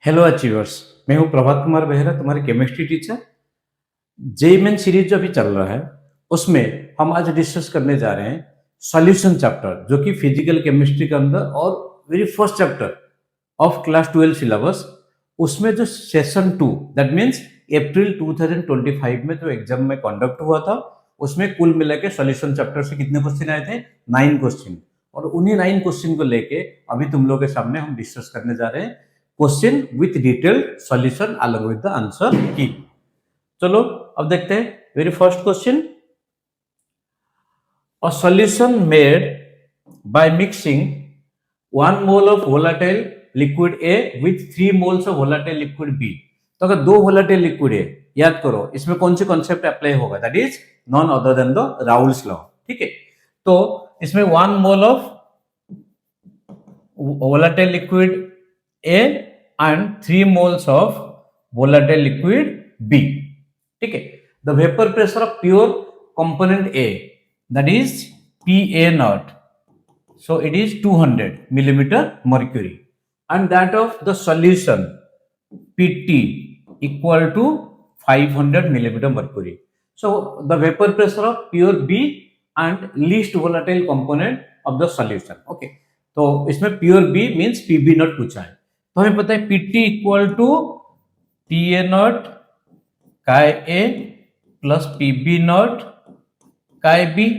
Hello achievers. मैं हूं प्रभात कुमार बेहरा, तुम्हारे chemistry teacher. JEE main series जो अभी चल रहा है उसमें हम आज डिस्कस करने जा रहे हैं सॉल्यूशन चैप्टर, जो कि फिजिकल केमिस्ट्री के अंदर और very first chapter of class 12 syllabus. उसमें जो सेशन 2, दैट मीन्स अप्रैल 2025 में जो एग्जाम में कंडक्ट हुआ था, उसमें कुल मिला के सॉल्यूशन चैप्टर से कितने क्वेश्चन आए थे? 9 क्वेश्चन। और उन्हीं 9 क्वेश्चन को लेके अभी तुम लोगों के सामने हम डिस्कस करने जा रहे हैं question with detailed solution along with the answer की। चलो अब देखते हैं very first question. A solution made by mixing 1 mole of volatile liquid A with 3 moles of volatile liquid B. तो अगर 2 वोलाटाइल लिक्विड है, याद करो इसमें कौन सी कॉन्सेप्ट अप्लाई होगा? That is none other than the Raoult's law. ठीक है, तो इसमें 1 mole of volatile liquid A and 3 moles of volatile liquid B. ठीक है, the vapor pressure of pure component A, that is PA naught, so it is 200 millimeter mercury, and that of the solution PT equal to 500 millimeter mercury. So the vapor pressure of pure B and least volatile component of the solution. Okay, तो इसमें pure B means PB naught पूछा है, तो हमें पता है PT equal to P A naught chi A plus PB naught chi B.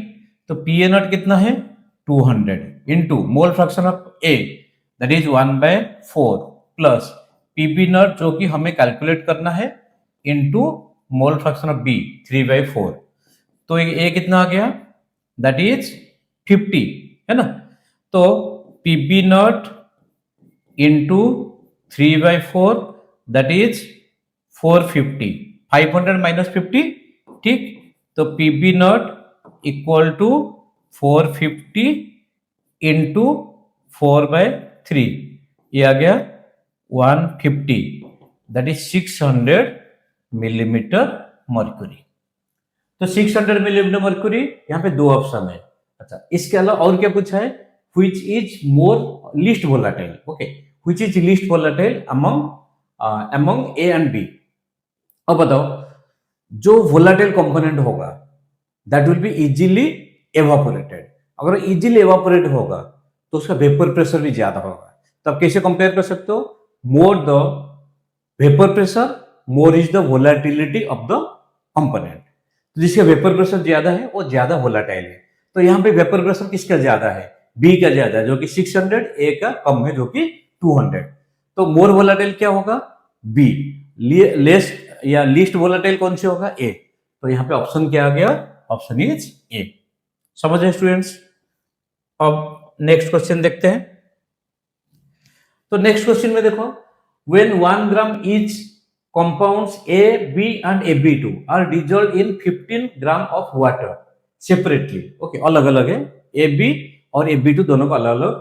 तो P A naught कितना है? 200 into mole fraction of A that is 1/4 plus PB naught जो कि हमें कैलकुलेट करना है into mole fraction of B 3/4। तो ए कितना आ गया? दैट इज 50, है ना। तो PB naught into 3/4 that is 450, 500 minus 50। ठीक, तो PB naught equal to 450 into 4/3, ये आ गया 150, दैट इज 600 मिलीमीटर मर्क्यूरी। तो 600 मिलीमीटर मर्क्यूरी, यहाँ पे 2 ऑप्शन है। अच्छा, इसके अलावा और क्या पूछा है? which is more least volatile. Okay, which is least volatile among A and B. अब बताओ, जो volatile component होगा that will be easily evaporated. अगर easily evaporate होगा तो उसका vapor pressure भी ज्यादा होगा। तो आप कैसे कंपेयर कर सकते हो? more the vapor pressure, more is the volatility of the component. तो जिसका वेपर प्रेशर ज्यादा है वो ज्यादा वोलाटाइल है। तो यहाँ पे वेपर प्रेशर किसका ज्यादा है? बी का ज्यादा है जो कि 600, ए का कम है जो कि 200। तो मोर वोलाटाइल क्या होगा? बी। लेस या लीस्ट वोलाटाइल कौन से होगा? ए। तो यहाँ पे ऑप्शन क्या आ गया? Option is a. समझ रहे स्टूडेंट्स? अब नेक्स्ट क्वेश्चन देखते हैं। तो नेक्स्ट क्वेश्चन में देखो, when 1 gram etch compounds A, B and AB2 are dissolved in 15 gram of water separately. Okay, अलग अलग है, AB और AB2 दोनों का अलग अलग।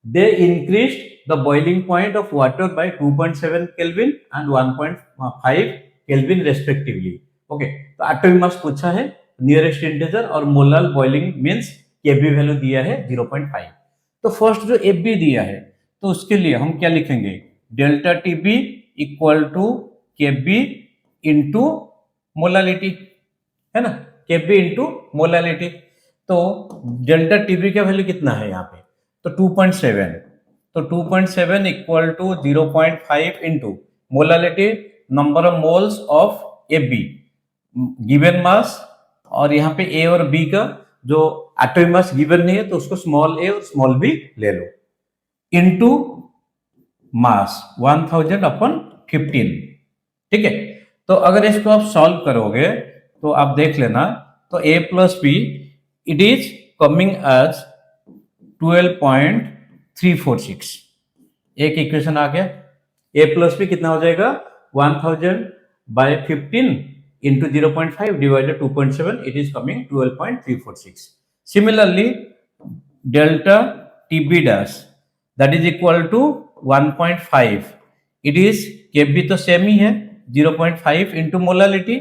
They increased the boiling point of water by 2.7 Kelvin and 1.5 Kelvin respectively. Okay, तो atomic mass पूछा है, नियरेस्ट इंटीजर और molar boiling means KB value दिया है 0.5। तो फर्स्ट जो AB दिया है तो उसके लिए हम क्या लिखेंगे? Delta TB equal to KB into molality, है ना, KB इंटू मोलालिटी। तो डेल्टा TB का वैल्यू कितना है यहाँ पे? तो 2.7, तो 2.7 equal to 0.5 into molality, number of moles of AB given mass, और यहाँ पे A और B का जो एटॉमिक मास गिवन नहीं है तो उसको स्मॉल a और स्मॉल b ले लो, इंटू मास 1000/15। ठीक है, तो अगर इसको आप सॉल्व करोगे तो आप देख लेना, तो a plus B it is coming as 12.346। एक इक्वेशन आ गया। a प्लस बी कितना हो जाएगा? 1000/15 into 0.5 divided 2.7, it is coming 12.346। Similarly delta TB dash that is equal to 1.5, it is KB तो सेम ही है, 0.5 into molality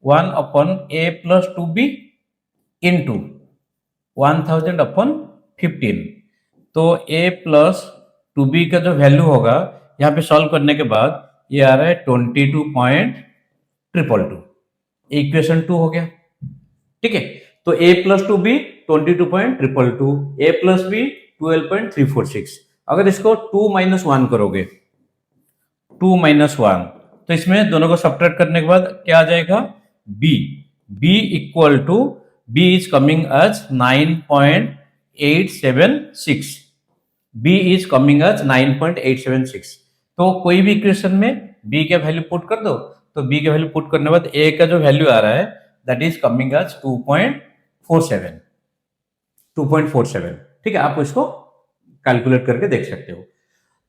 1/A plus 2B into 1000/15। तो A plus 2B का जो वैल्यू होगा यहाँ पे सॉल्व करने के बाद ये आ रहा है 22.222, इक्वेशन 2 हो गया। ठीक है, तो a plus two B 22.222, a plus B 12.346। अगर इसको 2 माइनस 1 करोगे, 2 माइनस 1, तो इसमें दोनों को सब्ट्रैक्ट करने के बाद क्या आ जाएगा, b equal to b is coming as 9.876, b is coming as 9.876। तो कोई भी इक्वेशन में b का वैल्यू पुट कर दो, तो b का वैल्यू पुट करने के बाद a का जो वैल्यू आ रहा है दैट इज कमिंग एज 2.47। ठीक है, आप इसको कैलकुलेट करके देख सकते हो।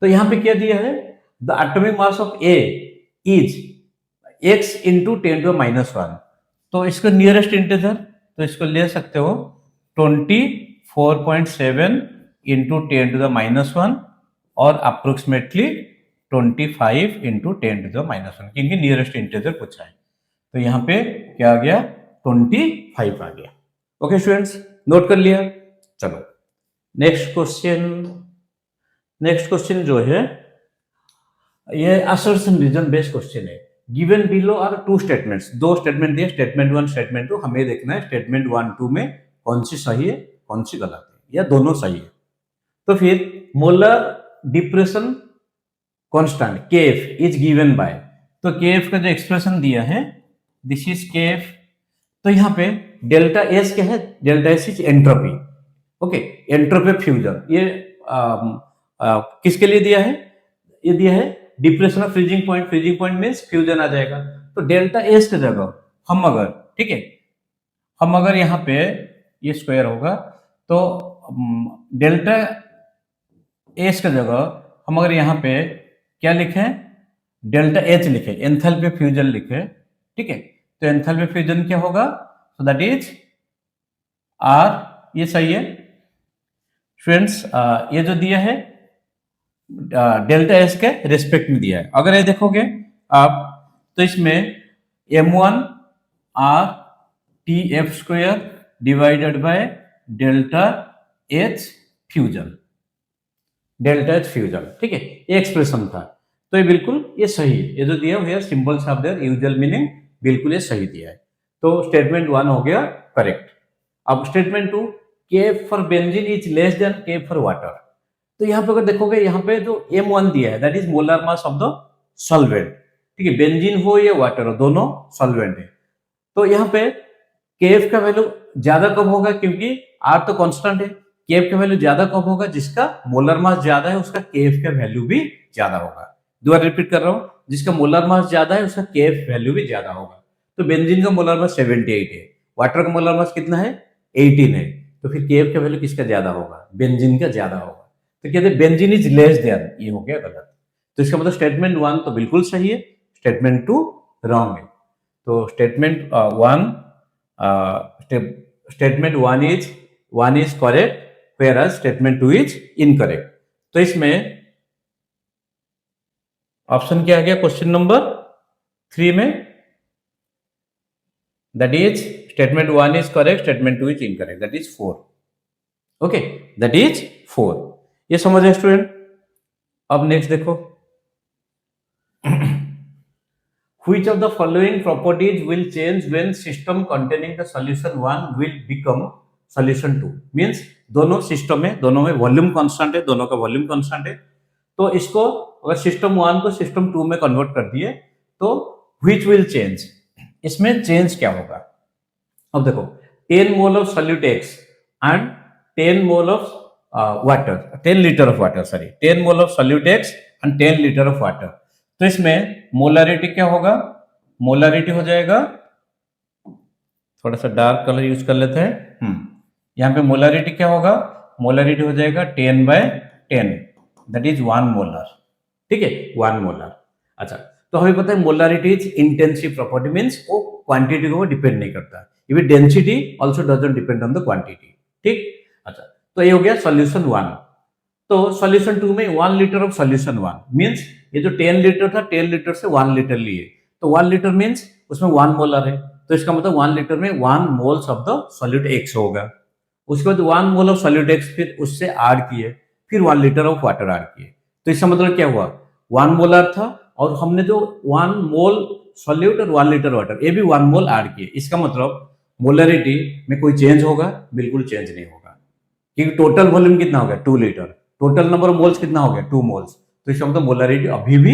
तो यहां पे क्या दिया है, the atomic mass of A is x into 10⁻⁻1। तो इसको नियरेस्ट इंटीजर, तो इसको ले सकते हो 24.7 इंटू 10⁻⁻1 और अप्रोक्सीमेटली 25 इंटू 10⁻⁻1, क्योंकि नियरेस्ट इंटीजर पूछा है। तो यहाँ पे क्या आ गया, 25 आ गया। ओके स्टूडेंट्स, नोट कर लिया। चलो नेक्स्ट क्वेश्चन जो है ये असर्शन रीजन बेस्ड क्वेश्चन है। Given below are two statements, दो स्टेटमेंट दिए, स्टेटमेंट 1 स्टेटमेंट 2। हमें देखना है स्टेटमेंट 1 2 में कौन सी सही है कौन सी गलत है, या दोनों सही है। तो फिर molar depression constant KF is given by, तो केएफ का जो एक्सप्रेशन दिया है दिस इज केएफ। तो यहाँ पे डेल्टा एस क्या है, delta S is entropy. Okay, entropy fusion, ये किसके लिए दिया है, ये दिया है depression of freezing point means fusion आ जाएगा। तो डेल्टा एस की जगह हम अगर, ठीक है, हम अगर यहाँ पे ये स्क्वायर होगा, तो डेल्टा एस की जगह हम अगर यहाँ पे क्या लिखें, डेल्टा एच लिखे, एंथैल्पी फ्यूजन लिखे। ठीक है, तो एंथैल्पी फ्यूजन क्या होगा, सो दैट इज आर, ये सही है स्टूडेंट्स। ये जो दिया है डेल्टा एस के रेस्पेक्ट में दिया है। अगर ये देखोगे आप, तो इसमें m1 r t f square divided by delta H fusion, delta H fusion. ठीक है, ये एक्सप्रेशन था, तो ये बिल्कुल ये सही है। ये जो दिया हुआ symbols of their usual meaning, बिल्कुल ये सही दिया है। तो स्टेटमेंट 1 हो गया करेक्ट। अब statement 2, K for benzene is less than K for water. तो यहाँ पे अगर देखोगे, यहाँ पे जो M1 दिया है that is molar mass of the solvent. ठीक है, बेंजीन हो या वाटर हो, दोनों सॉल्वेंट है। तो यहाँ पे KF का वैल्यू ज्यादा कब होगा, क्योंकि R तो कांस्टेंट है। KF का वैल्यू ज्यादा कब होगा, जिसका मोलर मास ज्यादा है उसका KF का वैल्यू भी ज्यादा होगा। दोबारा रिपीट कर रहा हूँ, जिसका मोलर मास ज्यादा है उसका KF वैल्यू भी ज्यादा होगा। तो बेंजीन का मोलर मास 78 है, वाटर का मोलर मास कितना है 18 है, तो फिर KF का वैल्यू किसका ज्यादा होगा, बेंजीन का ज्यादा होगा। तो कहते हैं बेंजीन इज लेस देन, ये हो गया गलत। तो इसका मतलब स्टेटमेंट 1 तो बिल्कुल सही है, स्टेटमेंट 2 रॉन्ग है। तो statement 1 is correct, whereas statement 2 is incorrect. तो इसमें ऑप्शन क्या आ गया क्वेश्चन नंबर 3 में, that is statement 1 is correct, statement 2 is incorrect, that is 4। Okay, that is 4। ये समझे स्टूडेंट। अब नेक्स्ट देखो, which of the following properties will change when system containing the solution 1 will become solution 2? Means दोनों system है, दोनों में volume constant है, दोनों का वॉल्यूम कांस्टेंट है। तो इसको अगर सिस्टम 1 को सिस्टम 2 में कन्वर्ट कर दिए तो which will change, इसमें चेंज क्या होगा। अब देखो 10 mole of solute X and 10 mole of water, 10 litre of water, sorry 10 mole of solute X and 10 litre of water. तो इसमें मोलारिटी क्या होगा, मोलारिटी हो जाएगा, थोड़ा सा डार्क कलर यूज कर लेते हैं। यहाँ पे मोलारिटी क्या होगा, मोलारिटी हो जाएगा 10/10, दैट इज 1 मोलर। ठीक है, 1 मोलर। अच्छा, तो हमें पता है molarity is intensive property, means वो क्वांटिटी को डिपेंड नहीं करता। Even density also doesn't depend on the quantity. ठीक, अच्छा, तो ये हो गया सॉल्यूशन 1। तो सॉल्यूशन 2 में 1 लीटर ऑफ सॉल्यूशन 1 मींस ये जो 10 लीटर था 10 लीटर से 1 लीटर लिए, तो 1 लीटर मींस उसमें 1 मोलर है, तो इसका मतलब 1 लीटर में 1 moles of the solute X होगा। उसके बाद 1 मोल ऑफ सॉल्यूट X फिर उससे ऐड किए, फिर 1 लीटर ऑफ वाटर ऐड किए। तो इसका मतलब क्या हुआ, 1 मोलर था, और हमने जो 1 मोल सॉल्यूट और 1 लीटर वाटर, ये भी 1 मोल ऐड किए। इसका मतलब मोलरिटी में कोई चेंज होगा? बिल्कुल चेंज नहीं होगा, क्योंकि टोटल वॉल्यूम कितना हो गया 2 litre, total number of moles कितना हो गया 2 मोल्स, तो इसका मतलब मोलरिटी अभी भी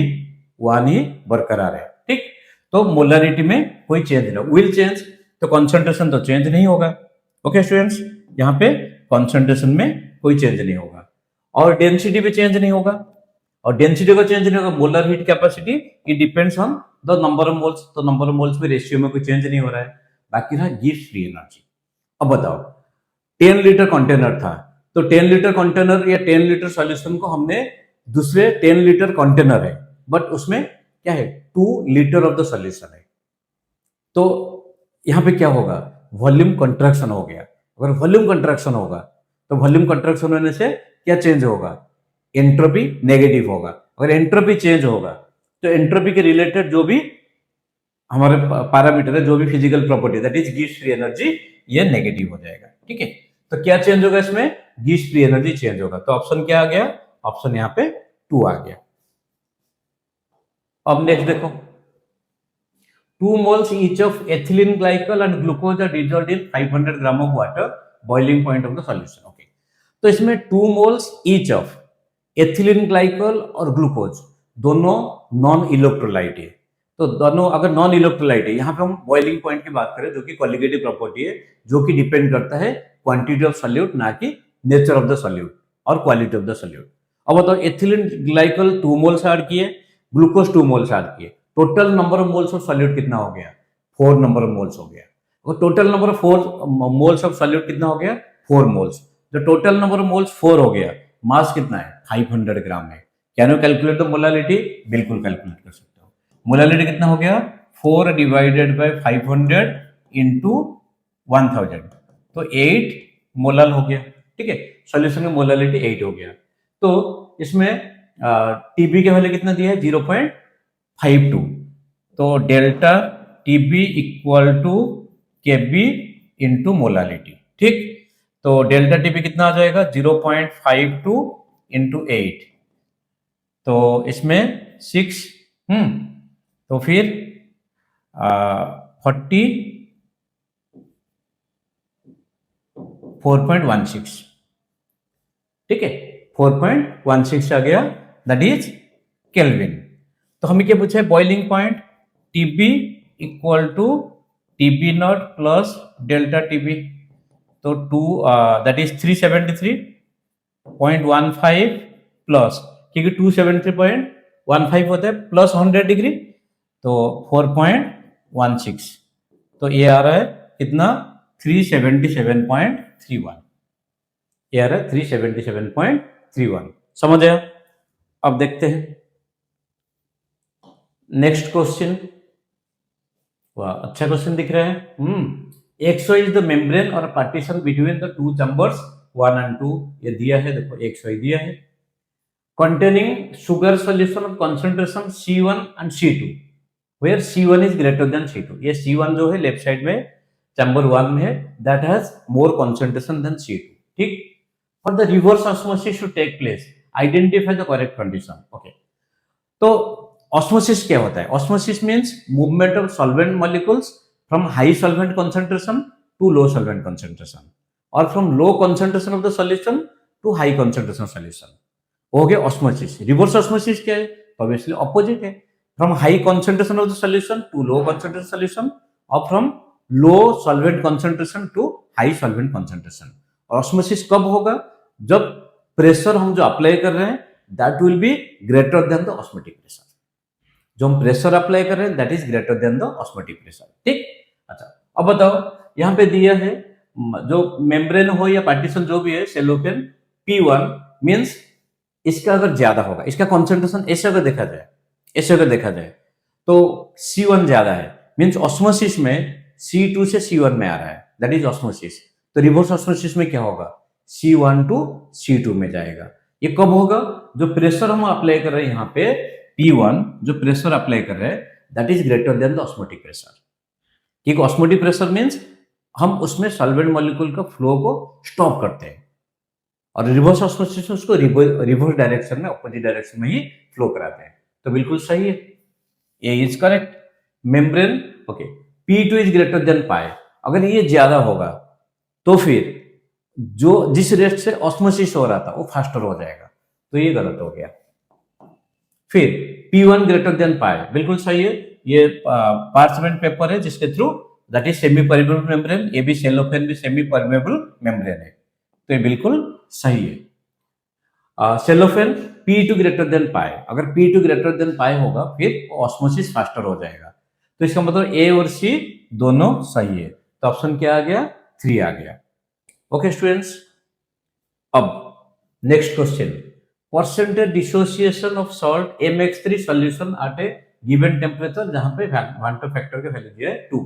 1 ही बरकरार है। ठीक, तो मोलरिटी में कोई चेंज नहीं, विल चेंज, तो कॉन्सेंट्रेशन तो चेंज नहीं होगा। ओके स्टूडेंट्स, यहाँ पे कॉन्सेंट्रेशन में कोई चेंज नहीं होगा, और डेंसिटी भी चेंज नहीं होगा, और डेंसिटी का चेंज नहीं होगा। Molar heat capacity it depends on the number of moles, तो नंबर ऑफ मोल्स में रेशियो में कोई चेंज नहीं हो रहा है। बाकी रहा गिव्स फ्री एनर्जी। अब बताओ 10 लीटर कंटेनर था, तो 10 लीटर कंटेनर या 10 लीटर सॉल्यूशन को हमने दूसरे 10 लीटर कंटेनर है, बट उसमें क्या है 2 लीटर ऑफ द सॉल्यूशन है, तो यहां पे क्या होगा? वॉल्यूम कंट्रैक्शन हो गया। अगर वॉल्यूम कंट्रैक्शन होगा तो वॉल्यूम कंट्रैक्शन होने से क्या चेंज होगा? एंट्रोपी नेगेटिव होगा। अगर एंट्रोपी चेंज होगा तो एंट्रोपी के रिलेटेड जो भी हमारे पैरामीटर है, जो भी physical property that is gives free energy, ये नेगेटिव हो जाएगा। ठीक है, तो क्या चेंज होगा इसमें? गिव्स फ्री एनर्जी चेंज होगा। तो ऑप्शन क्या आ गया? ऑप्शन यहाँ पे 2 आ गया। अब नेक्स्ट देखो, 2 moles each of ethylene glycol and glucose are dissolved in 500 gram of water, boiling point of the solution. Okay, तो इसमें 2 moles each of ethylene glycol और ग्लूकोज दोनों नॉन इलेक्ट्रोलाइट है, तो दोनों अगर नॉन इलेक्ट्रोलाइट है, यहाँ पे हम बॉइलिंग पॉइंट की बात करें जो कि कॉलिगेटिव प्रॉपर्टी है, जो कि डिपेंड करता है क्वांटिटी ऑफ सॉल्यूट, ना कि नेचर ऑफ द सॉल्यूट और क्वालिटी ऑफ द सॉल्यूट। अब बताओ एथिलीन ग्लाइकल 2 मोल्स ऐड किए, ग्लूकोज 2 मोल्स ऐड किए, total number of moles of solute कितना हो गया? 4 नंबर ऑफ मोल्स हो गया। और total number of 4 moles of solute कितना हो गया? 4 मोल्स। जो टोटल नंबर ऑफ मोल्स 4 हो गया, मास कितना है? 500 ग्राम है। Can you calculate the molality? बिल्कुल कैलकुलेट कर सकते हो। मोलालिटी कितना हो गया? 4 डिवाइडेड बाय 500 इंटू 1000, तो 8 मोलल हो गया। ठीक है, सॉल्यूशन में मोलालिटी 8 हो गया। तो इसमें टीबी के वैल्यू कितना दिया है? 0.52, तो delta TB equal to KB into molality. ठीक, तो डेल्टा टीबी कितना आ जाएगा? 0.52 इंटू 8, तो इसमें 6, तो फिर 4.16। ठीक है, 4.16 आ गया, दैट इज केल्विन। तो हमें क्या पूछा है? Boiling point TB equal to TB naught plus delta TB, तो 2 दैट इज 373.15 प्लस, क्योंकि 273.15 होता है प्लस 100 डिग्री, तो 4.16, तो ये आ रहा है कितना? 377.31, ये आ रहा है 377.31। समझ आया? अब देखते हैं नेक्स्ट क्वेश्चन। वाह, अच्छा क्वेश्चन दिख रहा है। एक्सो इज द मेम्ब्रेन और partition between the 2 chambers 1 and 2, ये दिया है, देखो एक्सो दिया है, containing sugar solution of concentration C1 and C2, where C1 is greater than C2। ये C1 जो है लेफ्ट साइड में चैम्बर 1 में है, that has more concentration than C2। ठीक, for the reverse osmosis to take place, identify the correct condition। okay, तो osmosis क्या होता है? osmosis means movement of solvent molecules from high solvent concentration to low solvent concentration, or from low concentration of the solution to high concentration solution, हो गया osmosis. Reverse osmosis क्या है? Obviously opposite है, from high concentration of the solution to low concentration solution, और from low solvent concentration to high solvent concentration. Osmosis कब होगा? जब pressure हम जो अप्लाई कर रहे हैं that will be greater than the osmotic pressure. जो हम प्रेशर अप्लाई कर रहे हैं that is greater than the osmotic pressure. ठीक, अच्छा अब बताओ, यहाँ पे दिया है जो मेम्ब्रेन हो या पार्टीशन जो भी है सेलोफेन P1 मींस इसका अगर ज्यादा होगा, इसका कॉन्सेंट्रेशन ऐसे अगर देखा जाए तो C1 ज्यादा है, मींस ऑस्मोसिस में C2 से C1 में आ रहा है, दैट इज ऑस्मोसिस। तो रिवर्स ऑस्मोसिस में क्या होगा? C1 टू C2 में जाएगा। ये कब होगा? जो प्रेशर हम अप्लाई कर रहे हैं यहाँ पे P1, जो प्रेशर अप्लाई कर रहे हैं that is greater than the osmotic pressure. ठीक, ऑस्मोटिक प्रेशर मींस हम उसमें सॉल्वेंट मॉलिक्यूल का फ्लो को स्टॉप करते हैं, और रिवर्स ऑस्मोसिस उसको रिवर्स डायरेक्शन में, ऑपोजिट डायरेक्शन में ही फ्लो कराते हैं। तो बिल्कुल सही है, A is correct. Membrane, okay, P2 is greater than pi, अगर ये ज्यादा होगा तो फिर जो जिस रेट से ऑस्मोसिस हो रहा था वो फास्टर हो जाएगा, तो ये गलत हो गया। फिर P1 ग्रेटर देन पाई, बिल्कुल सही है, ये पार्चमेंट पेपर है जिसके through that is semi permeable membrane, ये भी सेलोफेन भी सेमी परमेबल मेम्ब्रेन है, तो ये बिल्कुल सही है। Cellophane P2 greater than pi, अगर P2 ग्रेटर देन पाई होगा फिर ऑस्मोसिस फास्टर हो जाएगा, तो इसका मतलब ए और सी दोनों सही है, तो ऑप्शन क्या आ गया, 3 आ गया। ओके स्टूडेंट्स, अब next question, percentage dissociation of salt MX3 solution at A given temperature, जहां पे वांटो फैक्टर का वैल्यू दिया है 2,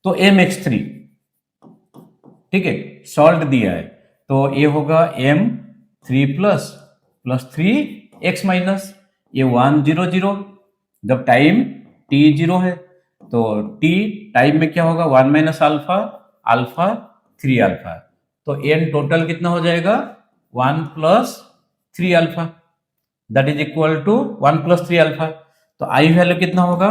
तो MX3, ठीक है, सॉल्ट दिया है, तो ये होगा M3 plus plus 3x minus, ये 1 0 0, जब टाइम t 0 है तो t टाइम में क्या होगा, 1 माइनस अल्फा, अल्फा 3 अल्फा, तो n टोटल कितना हो जाएगा, 1 plus 3 alpha, that is equal to 1 plus 3 alpha, तो I वैल्यू कितना होगा,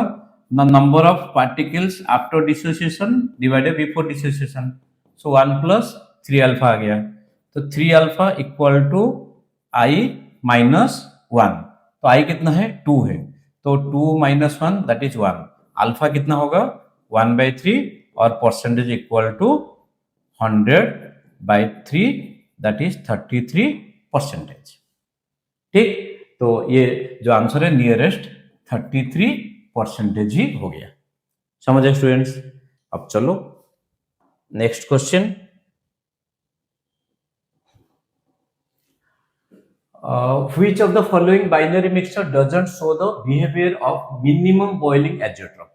the number of particles after dissociation divided before dissociation, so 1 plus 3 alpha आ गया, तो 3 alpha equal to I minus 1, तो I कितना है, 2 है, तो 2 माइनस 1 दैट इज 1, अल्फा कितना होगा, 1/3, और percentage equal to 100/3 that is 33%। ठीक, तो ये जो आंसर है नियरेस्ट 33% ही हो गया। समझे स्टूडेंट्स? अब चलो next question, which of the following binary mixture doesn't show the behavior of minimum boiling azeotrope?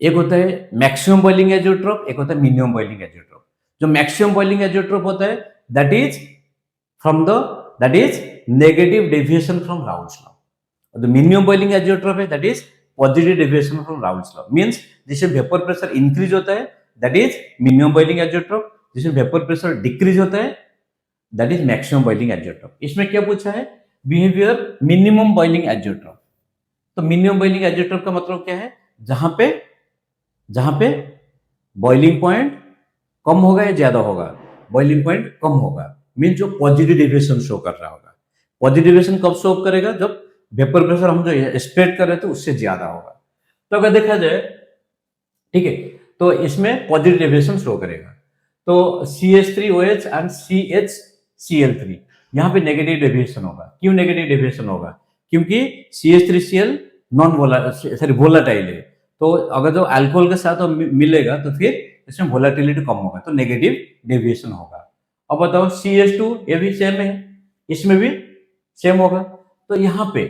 एक होता है मैक्सिमम बॉइलिंग एजियोट्रोप, एक होता है मिनिमम बॉइलिंग एजियोट्रोप। जो मैक्सिमम बॉइलिंग एजियोट्रोप होता है that is negative deviation from Raoult's law, जो मिनिमम बॉइलिंग एजियोट्रोप है that is positive deviation from Raoult's law, means जिससे वेपर प्रेशर इंक्रीज होता है that is minimum boiling azeotrope, जिससे vapour pressure decrease होता है that is maximum boiling azeotrope. इसमें क्या पूछा है, बिहेवियर मिनिमम बॉइलिंग एजियोट्रोप, तो मिनिमम बॉइलिंग एजियोट्रोप का मतलब क्या है, जहां पे बॉइलिंग पॉइंट कम होगा या ज्यादा होगा, बॉइलिंग पॉइंट कम होगा, मीन जो पॉजिटिव डेविएशन शो कर रहा होगा। पॉजिटिव डेविएशन कब शो करेगा, जब वेपर प्रेशर हम जो एक्सपेक्ट कर रहे थे उससे ज्यादा होगा। तो अगर देखा जाए, ठीक है, तो इसमें पॉजिटिव डेविएशन शो करेगा, तो CH3OH एंड CHCl3 यहाँ पे नेगेटिव डेविएशन होगा। क्यों नेगेटिव डेविएशन होगा, क्योंकि CH3Cl नॉन वोलाटाइल है, तो अगर जो अल्कोहल के साथ मिलेगा तो फिर इसमें वोलाटिलिटी कम होगा, तो नेगेटिव डेविएशन होगा। अब बताओ CH2, ये भी सेम है, इसमें भी सेम होगा, तो यहाँ पे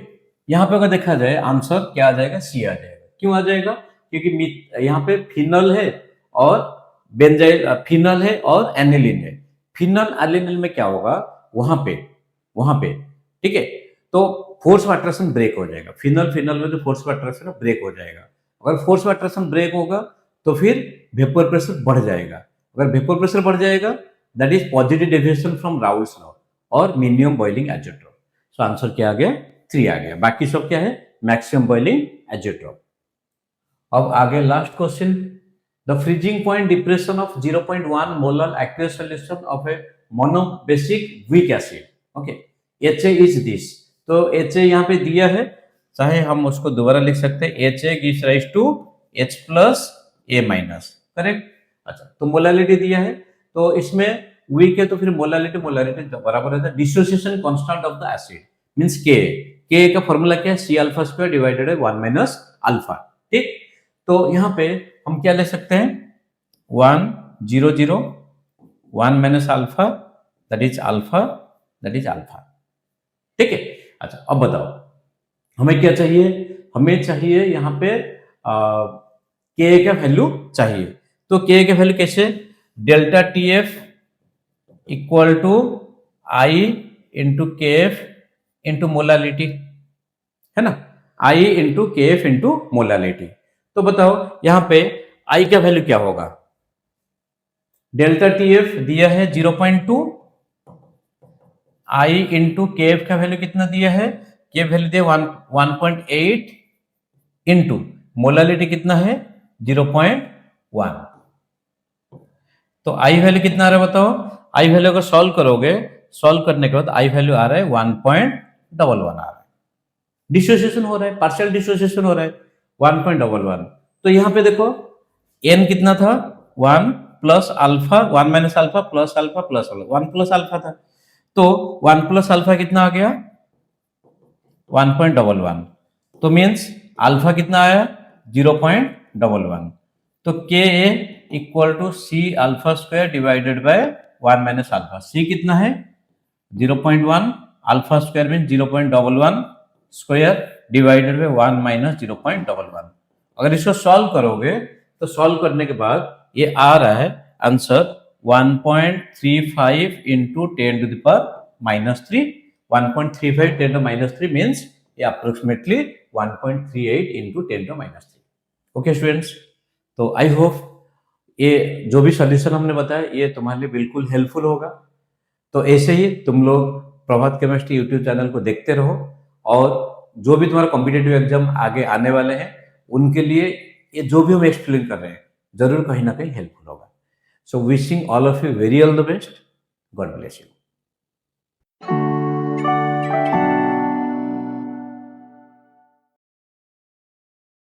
अगर देखा जाए आंसर क्या आ जाएगा, C आ जाएगा। क्यों आ जाएगा, क्योंकि यहाँ पे फिनल है और बेंजाइल, फिनल है और एनिलीन है। फिनल एनिलीन में क्या होगा, वहां पे ठीक है, तो फोर्स ऑफ अट्रैक्शन ब्रेक हो जाएगा, फिनल में जो फोर्स ऑफ अट्रैक्शन ब्रेक हो जाएगा। अगर फोर्स ऑफ अट्रैक्शन ब्रेक होगा तो फिर वेपर प्रेशर बढ़ जाएगा, अगर वेपर प्रेशर बढ़ जाएगा that is positive deviation from Raoult's law और minimum boiling azeotrope. So answer क्या आ गया, 3 आ गया, बाकी सब क्या है, मैक्सिमम बॉइलिंग एजियोट्रोप। अब आगे last question, the freezing point depression of 0.1 molar aqueous solution of A monobasic weak acid, okay, HA is this, तो HA यहाँ पे दिया है, चाहे हम उसको दोबारा लिख सकते हैं, HA gives rise to H plus A minus, correct. अच्छा, तो मोलालिटी दिया है, तो इसमें वीक है तो फिर मोलालिटी बराबर रहता है dissociation constant of the acid means K का फॉर्मूला क्या है, C alpha square divided by 1 minus alpha, ठीक। तो यहाँ पे हम क्या ले सकते हैं, 1 0 0 1 minus alpha that is alpha, ठीक है। अच्छा, अब बताओ हमें क्या चाहिए, हमें चाहिए यहाँ पे K का वैल्यू चाहिए, तो K का वैल्यू कैसे, delta TF equal to I into KF into molality, है ना, I into KF into molality. तो बताओ यहाँ पे I का वैल्यू क्या होगा, डेल्टा TF दिया है 0.2, I इंटू KF का वैल्यू कितना दिया है के वैल्यू दिया 1.8 इंटू मोलालिटी कितना है 0.1। तो आई वैल्यू कितना आ रहा है बताओ। आई वैल्यू को सॉल्व करोगे, सॉल्व करने के बाद आई वैल्यू आ रहा है 1.11 आ रहा है। डिसोसिएशन हो रहा है, पार्शियल डिसोसिएशन हो रहा है 1.11। तो यहाँ पे देखो n कितना था 1 plus alpha 1 minus alpha plus alpha plus alpha 1 plus alpha था। तो 1 प्लस अल्फा कितना आ गया 1.11। तो मीन्स अल्फा कितना आया 0.11। तो K a equal to C alpha square divided by 1 minus alpha. C कितना है 0.1, alpha square mean 0.11 square divided by 1 minus 0.11। अगर इसको सॉल्व करोगे तो सॉल्व करने के बाद ये आ रहा है answer 1.35 into 10 to the power minus 3। 1.35 10 to minus 3 means ये approximately 1.38 into 10 to minus 3। Okay students, तो आई होप ये जो भी सॉल्यूशन हमने बताया ये तुम्हारे लिए बिल्कुल हेल्पफुल होगा। तो ऐसे ही तुम लोग प्रभात केमिस्ट्री यूट्यूब चैनल को देखते रहो, और जो भी तुम्हारा कॉम्पिटेटिव एग्जाम आगे आने वाले हैं उनके लिए ये जो भी हम एक्सप्लेन कर रहे हैं जरूर कहीं ना कहीं हेल्पफुल होगा। So wishing all of you very all the best. God bless you.